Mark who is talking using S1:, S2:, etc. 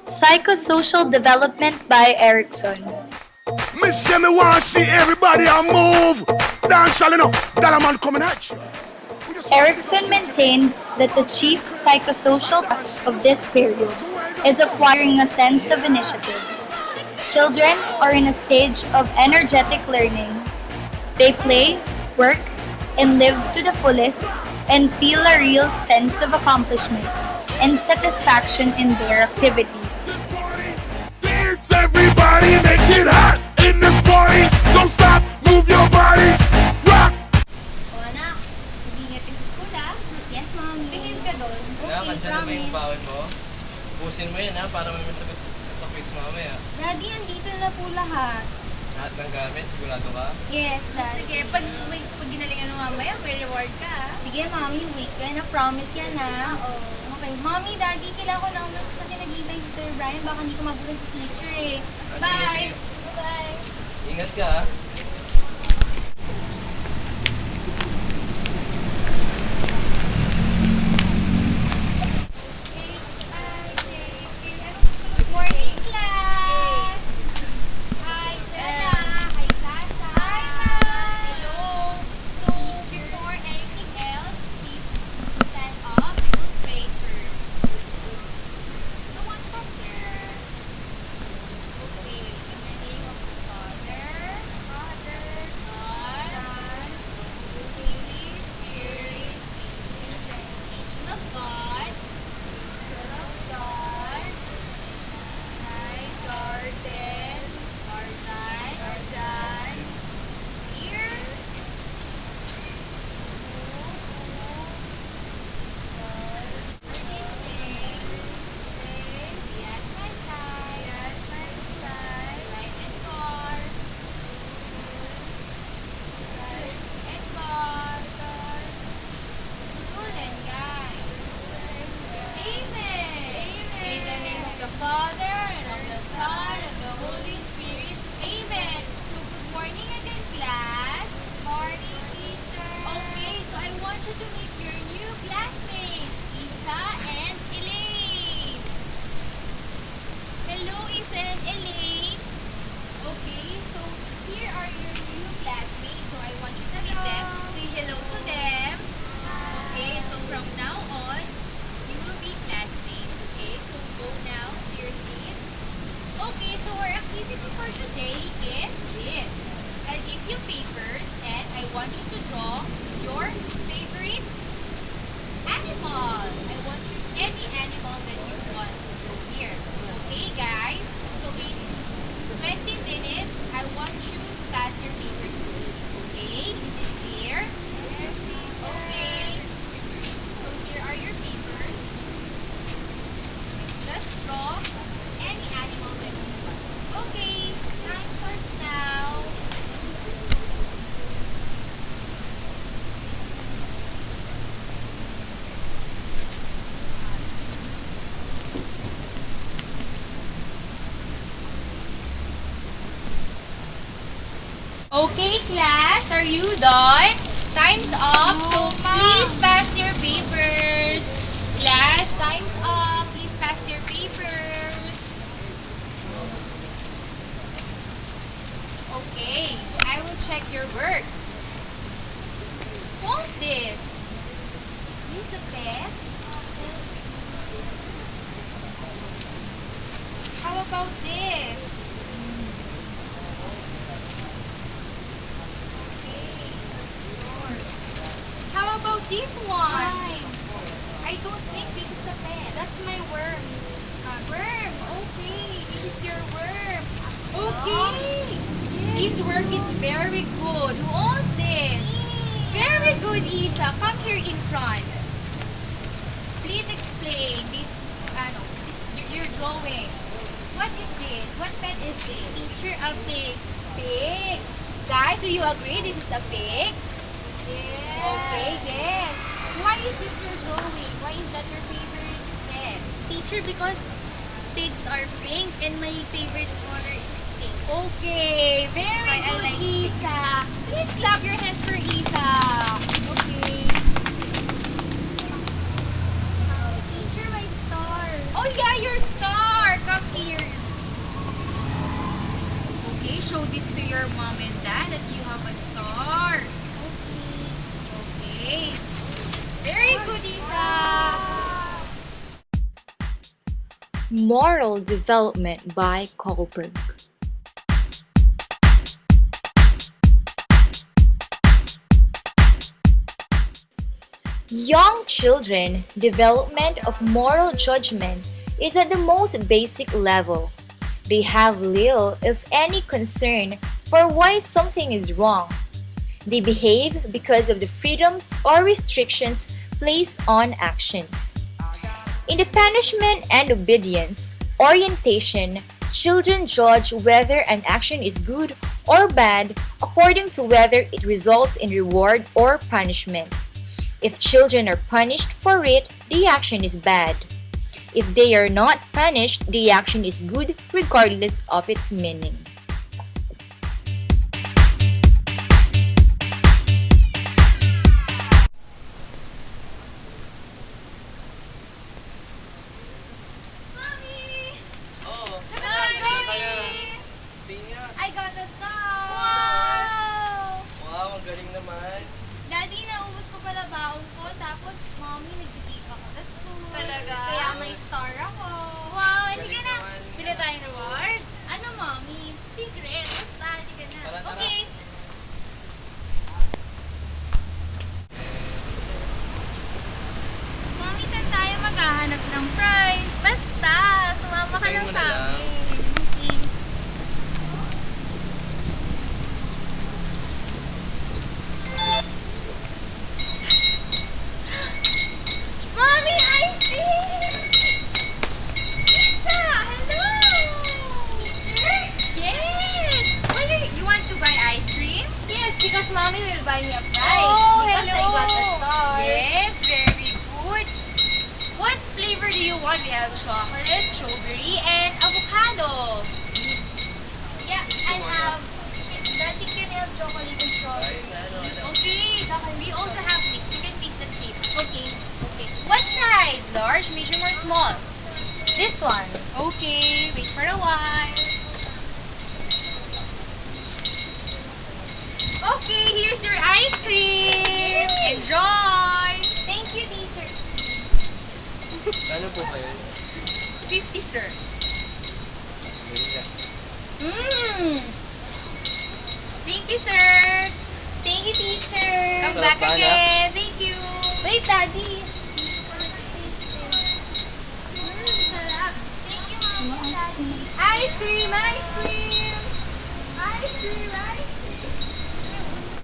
S1: Psychosocial Development by Erickson.
S2: Me say me want see everybody a move. Dance all enough. That a man coming at you.
S1: Erickson maintained that the chief psychosocial task of this period is acquiring a sense of initiative. Children are in a stage of energetic learning. They play, work, and live to the fullest and feel a real sense of accomplishment and satisfaction in their activities.
S2: Dance everybody, make it hot in this party. Don't stop, move your body. Rock.
S3: O anak, mag-ingat ka sa school ah. Yes, mommy. Behave ka doon.
S4: Kaya,
S3: Okay,
S4: kandyan na ba yung
S3: promise.
S4: bawal mo? Busin mo yan ha, para may masagot sa quiz mamaya.
S3: Daddy, andito na po lahat.
S4: Lahat ng gamit, sigurado ka?
S3: Yes, Daddy.
S5: Sige, pag ginalingan mo mamaya, may reward ka.
S3: Sige, mommy, wait ka na. Promise yan ah. Oo. Okay, mommy, daddy, kailangan ko na umalis kasi naghihintay si Sir Brian. Baka hindi ko mabutan si teacher eh.
S4: Ah,
S3: Bye!
S4: sige.
S3: Bye!
S4: Ingat ka ha.
S3: Good morning, class! Hi, Jenna! Hi, Sasa! Hi, ma'am! Hello! So, before anything else, please stand up. We will pray first. So, what's from there? Okay, in the name of the Father, God, Holy Spirit, angel of God, Son of God, night garden, here, yes, my side, light and dark, and God, school and guide. Amen. In the name of the Father, and of the Son, and the Holy Spirit. Amen. So, good morning again, class. Morning, teacher. Okay, so I want you to meet your new classmates, Isa and Elaine. Hello, Isa and Elaine. Okay, so here are your new classmates. So I want you to meet them. Say hello to them. Okay, so from now on, you will be classmates. Okay, so go now to your seats. Okay, so our activity for today is this. I'll give you papers and I want you to draw your favorite animal. I want you any animal that you want here. Okay, guys? So in 20 minutes, I want you to pass your papers to me. Okay? Is it clear? Okay. So here are your papers. Just draw any animal that you want. Okay, time starts now. Okay, class, are you done? Time's up, so please pass your papers. Class, time's up. Please pass your papers. Okay, so I will check your work. What's this? This is a pet? How about this? How about this one? I don't think this is a pet. That's my worm. Worm. Okay. This is your worm. Okay. This work is very good. Who owns this? Very good, Isa. Come here in front. Please explain this, your drawing. What is this? What pet is this? Teacher, a pig. Pig. Guys, do you agree this is a pig? Yes. Okay, yes. Why is this your drawing? Why is that your favorite pet?
S5: Teacher, because pigs are pink and my favorite color is pink.
S3: Okay, very
S5: I
S3: good,
S5: like
S3: Isa. Please clap your hands for Isa. Okay.
S5: Teacher, my star.
S3: Oh yeah, your star. Come show this to your mom and dad that you have a star. Okay. Very good, Isa.
S6: Moral Development by Kohlberg. Young children, development of moral judgment is at the most basic level. They have little, if any, concern for why something is wrong. They behave because of the freedoms or restrictions placed on actions. In the punishment and obedience orientation, children judge whether an action is good or bad according to whether it results in reward or punishment. If children are punished for it, the action is bad. If they are not punished, the action is good regardless of its meaning.
S5: Mommy!
S4: Oo.
S5: Look at my
S4: Kaya,
S5: baby!
S4: tingnan.
S5: I got a star!
S3: Wow!
S4: Wow, ang galing naman.
S5: Daddy, naubos ko pala baon ko, tapos mommy, nag-give ako sa school.
S3: Talaga?
S5: Kaya may star ako.
S3: Wow, hindi
S4: Galing
S3: ka na.
S4: naman.
S3: Bila tayong reward.
S5: Ano, mommy? Secret. Basta, hindi ka na.
S4: Tara, tara.
S5: Okay. Mommy, saan tayo maghahanap ng prize? Basta, sumama ka
S4: Sabihin
S5: lang
S4: mo
S5: sa
S4: na lang.
S5: amin. Okay. Mommy, ice cream! Pizza! Hello!
S3: Yes! You want to buy ice cream?
S5: Yes, because mommy will buy me a prize.
S3: Oh,
S5: because
S3: hello!
S5: I got a star.
S3: Yes, very good. What flavor do you want? We have chocolate, strawberry, and avocado.
S5: Yeah, I have. Daddy, can I have chocolate and strawberry?
S3: Okay, we also have mix. You can mix the flavor.
S5: Okay.
S3: Okay. What size? Large, medium, or small?
S5: This one.
S3: Okay, wait for a while. Okay, here's your ice cream. Enjoy.
S5: Thank you, teacher.
S4: Ano po kayo?
S3: 50, sir.
S4: Galing ka.
S5: Mmm.
S3: Thank you, sir.
S5: Thank you, teacher.
S3: Come
S4: Sarap
S3: back
S4: ba, anak?
S3: again. Thank you.
S5: Wait, Daddy. Sarap. Thank you, Mommy, Daddy.
S3: Ice cream, ice cream. Ice cream, ice